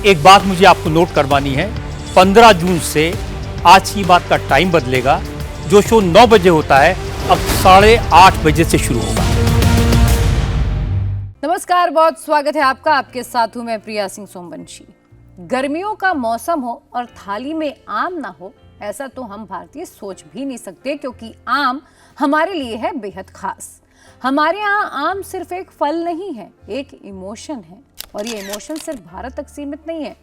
एक बात मुझे आपको नोट करवानी है, 15 जून से आज की बात का टाइम बदलेगा। जो शो 9 बजे होता है अब 8:30 बजे से शुरू होगा। नमस्कार, बहुत स्वागत है आपका। आपके साथ हूं मैं प्रिया सिंह सोमवंशी। गर्मियों का मौसम हो और थाली में आम ना हो, ऐसा तो हम भारतीय सोच भी नहीं सकते, क्योंकि आम हमारे लिए है बेहद खास। हमारे यहाँ आम सिर्फ एक फल नहीं है, एक इमोशन है। और ये इमोशन सिर्फ भारत तक सीमित नहीं है।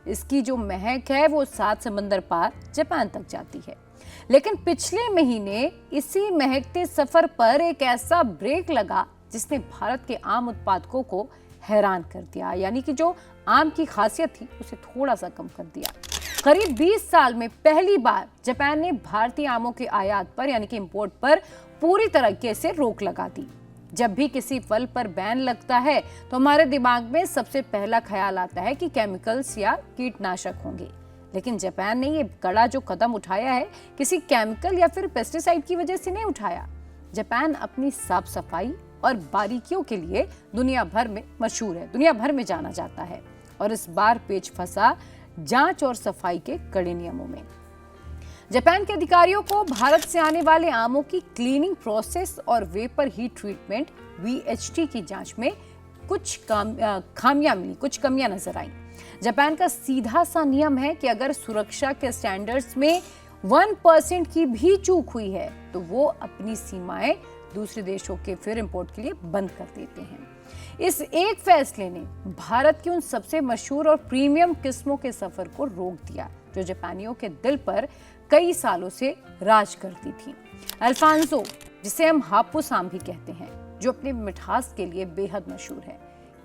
इसकी जो महक है वो 7 समंदर पार जापान तक जाती है। लेकिन पिछले महीने इसी महकते सफर पर एक ऐसा ब्रेक लगा जिसने भारत के आम उत्पादकों को हैरान कर दिया, यानी कि जो आम की खासियत थी उसे थोड़ा सा कम कर दिया। करीब 20 साल में पहली बार जापान ने भारतीय आमों के आयात पर यानी कि इंपोर्ट पर पूरी तरीके से रोक लगा दी। जब भी किसी फल पर बैन लगता है तो हमारे दिमाग में सबसे पहला ख्याल आता है कि केमिकल्स या कीटनाशक होंगे। लेकिन जापान ने ये कड़ा जो कदम उठाया है किसी केमिकल या फिर पेस्टिसाइड की वजह से नहीं उठाया। जापान अपनी साफ सफाई और बारीकियों के लिए दुनिया भर में मशहूर है, दुनिया भर में जाना जाता है। और इस बार पेच फंसा जांच और सफाई के कड़े नियमों में। जापान के अधिकारियों को भारत से आने वाले आमों की क्लीनिंग प्रोसेस और वेपर हीट ट्रीटमेंट VHT की जांच में कुछ खामियां मिली, कुछ कमियां नजर आई। जापान का सीधा सा नियम है कि अगर सुरक्षा के स्टैंडर्ड्स में 1% की भी चूक हुई है तो वो अपनी सीमाएं दूसरे देशों के फिर इंपोर्ट के लिए बंद कर देते हैं। इस एक फैसले ने भारत की उन सबसे मशहूर और प्रीमियम किस्मों के सफर को रोक दिया जो जापानियों के दिल पर कई सालों से राज करती थी। अल्फांसो, जिसे हम हापुस आम भी कहते हैं, जो अपनी मिठास के लिए बेहद मशहूर है।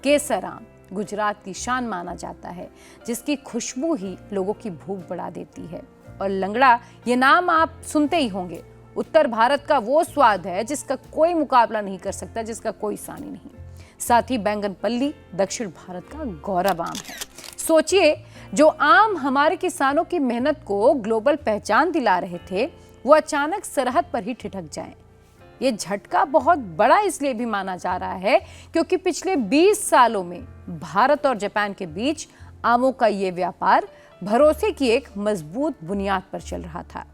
केसर आम गुजरात की शान माना जाता है, जिसकी खुशबू ही लोगों की भूख बढ़ा देती है। और लंगड़ा, ये नाम आप सुनते ही होंगे। उत्तर भारत का वो स्वाद है जिसका कोई मुकाबला नहीं कर सकता, जिसका कोई सानी नहीं। साथ ही बैंगनपल्ली दक्षिण भारत का गौरव आम है। सोचिए, जो आम हमारे किसानों की मेहनत को ग्लोबल पहचान दिला रहे थे, वो अचानक सरहद पर ही ठिठक जाएं। ये झटका बहुत बड़ा इसलिए भी माना जा रहा है क्योंकि पिछले 20 सालों में भारत और जापान के बीच आमों का ये व्यापार भरोसे की एक मजबूत बुनियाद पर चल रहा था।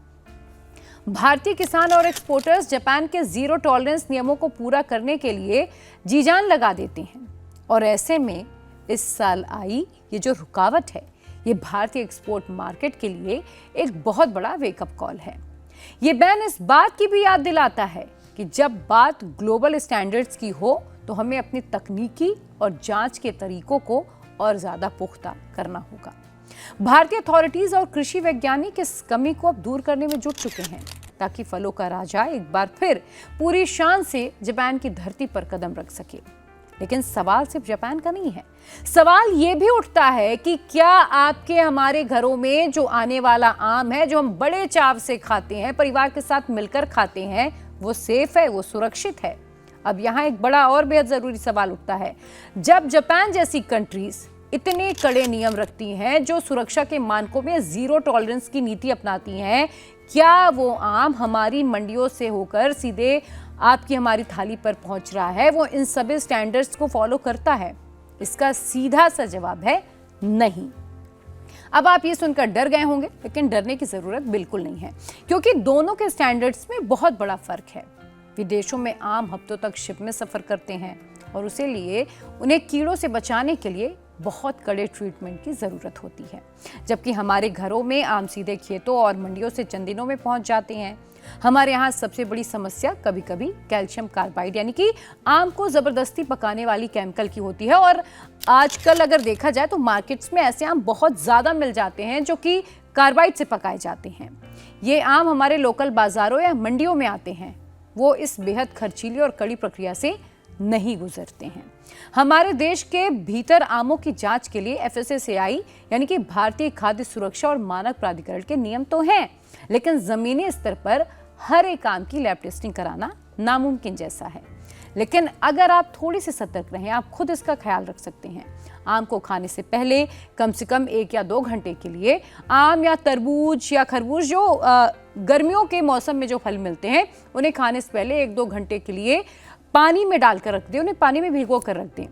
भारतीय किसान और एक्सपोर्टर्स जापान के जीरो टॉलरेंस नियमों को पूरा करने के लिए जी जान लगा देते हैं। और ऐसे में इस साल आई ये जो रुकावट है, ये भारतीय एक्सपोर्ट मार्केट के लिए एक बहुत बड़ा वेकअप कॉल है। ये बैन इस बात की भी याद दिलाता है कि जब बात ग्लोबल स्टैंडर्ड्स की हो तो हमें अपनी तकनीकी और जांच के तरीकों को और ज्यादा पुख्ता करना होगा। भारतीय अथॉरिटीज और कृषि वैज्ञानिक इस कमी को अब दूर करने में जुट चुके हैं ताकि फलों का राजा एक बार फिर पूरी शान से जापान की धरती पर कदम रख सके। लेकिन सवाल सिर्फ जापान का नहीं है। सवाल ये भी उठता है कि क्या आपके हमारे घरों में जो आने वाला आम है, जो हम बड़े चाव से खाते हैं, परिवार के साथ मिलकर खाते हैं, वो सेफ है, वो सुरक्षित है? अब यहाँ एक बड़ा और बेहद जरूरी सवाल उठता है। जब जापान जैसी कंट्रीज इतने कड़े नियम रखती हैं, जो सुरक्षा के मानकों में जीरो टॉलरेंस की नीति अपनाती हैं, क्या वो आम हमारी मंडियों से होकर सीधे आपकी हमारी थाली पर पहुंच रहा है, वो इन सभी स्टैंडर्ड्स को फॉलो करता है? इसका सीधा सा जवाब है नहीं। अब आप ये सुनकर डर गए होंगे, लेकिन डरने की जरूरत बिल्कुल नहीं है, क्योंकि दोनों के स्टैंडर्ड्स में बहुत बड़ा फर्क है। विदेशों में आम हफ्तों तक शिप में सफर करते हैं और उसे लिए उन्हें कीड़ों से बचाने के लिए बहुत कड़े ट्रीटमेंट की जरूरत होती है, जबकि हमारे घरों में आम सीधे खेतों और मंडियों से चंद दिनों में पहुंच जाते हैं। हमारे यहाँ सबसे बड़ी समस्या कभी कभी कैल्शियम कार्बाइड यानी कि आम को जबरदस्ती पकाने वाली केमिकल की होती है। और आजकल अगर देखा जाए तो मार्केट्स में ऐसे आम बहुत ज्यादा मिल जाते हैं जो कि कार्बाइड से पकाए जाते हैं। ये आम हमारे लोकल बाजारों या मंडियों में आते हैं, वो इस बेहद खर्चीली और कड़ी प्रक्रिया से नहीं गुजरते हैं। हमारे देश के भीतर आमों की जांच के लिए FSSAI यानी कि भारतीय खाद्य सुरक्षा और मानक प्राधिकरण के नियम तो हैं, लेकिन जमीनी स्तर पर हर एक आम की लैब टेस्टिंग कराना नामुमकिन जैसा है। लेकिन अगर आप थोड़ी सी सतर्क रहें, आप खुद इसका ख्याल रख सकते हैं। आम को खाने से पहले कम से कम 1 या 2 घंटे के लिए आम या तरबूज या खरबूज, जो गर्मियों के मौसम में जो फल मिलते हैं, उन्हें खाने से पहले 1-2 घंटे के लिए पानी में डालकर रख दें, उन्हें पानी में भिगो कर रख दें।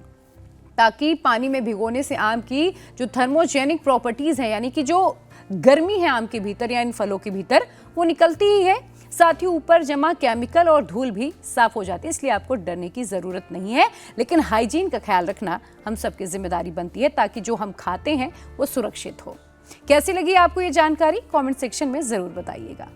ताकि पानी में भिगोने से आम की जो थर्मोजेनिक प्रॉपर्टीज है, यानी कि जो गर्मी है आम के भीतर या इन फलों के भीतर, वो निकलती ही है। साथ ही ऊपर जमा केमिकल और धूल भी साफ हो जाती है, इसलिए आपको डरने की जरूरत नहीं है। लेकिन हाइजीन का ख्याल रखना हम सबकी जिम्मेदारी बनती है ताकि जो हम खाते हैं वो सुरक्षित हो। कैसी लगी आपको ये जानकारी? कमेंट सेक्शन में जरूर बताइएगा।